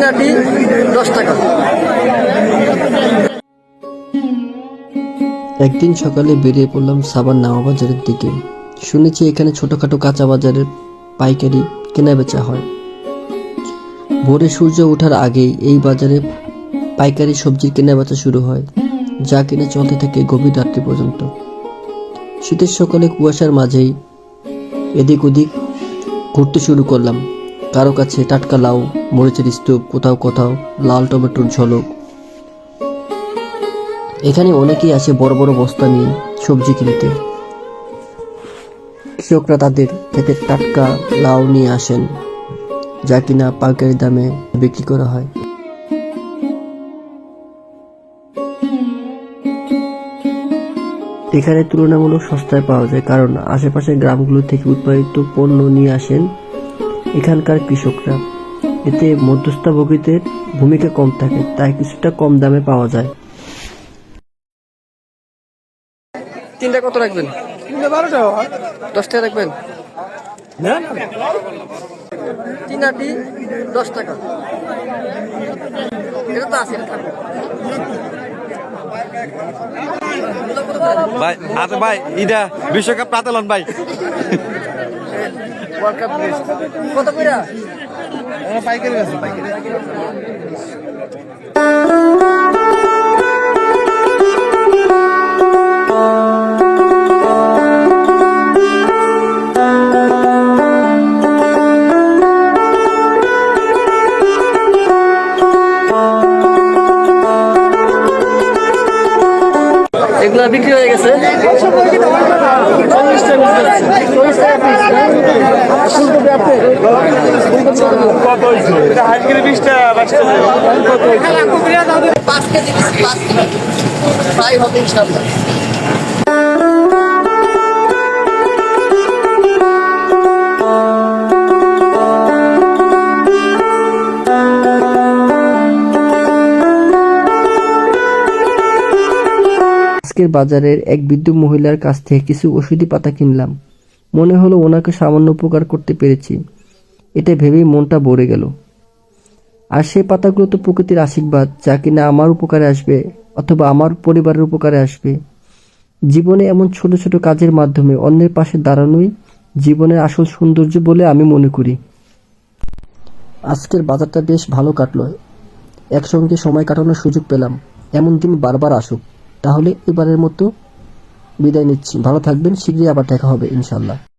তিন আটি 10 টাকা। একদিন সকালে বেরিয়ে পড়লাম সাভার নাওয়া বাজারের দিকে। শুনেছি এখানে ছোটখাটো কাঁচা বাজারের পাইকারি কেনা বেচা হয়। ভোরে সূর্য ওঠার আগেই এই বাজারে পাইকারি সবজির কেনা বেচা শুরু হয়, যা কিনে চলতে থাকে গভীর রাত্রি পর্যন্ত। শীতের সকালে কুয়াশার মাঝেই এদিক ওদিক ঘুরতে শুরু করলাম। কারো কাছে টাটকা লাউ, মরিচের স্তূপ, কোথাও কোথাও লাল টমেটোর ঝলক। এখানে অনেকেই আসে বড় বড় বস্তা নিয়ে সবজি কিনতে। কৃষকরা তাদের ক্ষেতের টাটকা লাউ নিয়ে আসেন, যা কিনা পাইকারি দামে বিক্রি করা হয়। এখানে তুলনামূলক সস্তায় পাওয়া যায়, কারণ আশেপাশের গ্রামগুলো থেকে উৎপাদিত পণ্য নিয়ে আসেন এখানকার কৃষকরা। এতে মধ্যস্থভোগীদের ভূমিকা কম থাকে, তাই কিছুটা কম দামে পাওয়া যায়। তিনটা কত রাখবেন? 12 টাকা। 10 টাকা রাখবেন? না তিন আটি 10 টাকা। এটা তো আছে। ভাই আচ্ছা ভাই, ইটা বিশ্বকাপ প্রাতলন ভাই। ওয়ার্ল্ড কাপ কত কইরা? পাইকারি আছে। এগুলা বিক্রি হয়ে গেছে। কত হয়েছে? এটা হাইট করে 20 টাকা 22 টাকা। কত হয়েছে? 5 কেজি 5 কিলো ফ্রাই হবে ইনশাআল্লাহ। আজকের বাজারের এক বৃদ্ধ মহিলার কাছ থেকে কিছু ওষুধি পাতা কিনলাম। মনে হলো ওনাকে সামান্য উপকার করতে পেরেছি, এটা ভেবেই মনটা ভরে গেল। আর সেই পাতাগুলো তো প্রকৃতির আশীর্বাদ, যা কিনা আমার উপকারে আসবে অথবা আমার পরিবারের উপকারে আসবে। জীবনে এমন ছোট ছোট কাজের মাধ্যমে অন্যের পাশে দাঁড়ানোই জীবনের আসল সৌন্দর্য বলে আমি মনে করি। আজকের বাজারটা বেশ ভালো কাটলো। একসঙ্গে সময় কাটানোর সুযোগ পেলাম। এমন দিন বারবার আসুক। তাহলে এবারের মতো বিদায় নিচ্ছি। ভালো থাকবেন, শীঘ্রই আবার দেখা হবে ইনশাল্লাহ।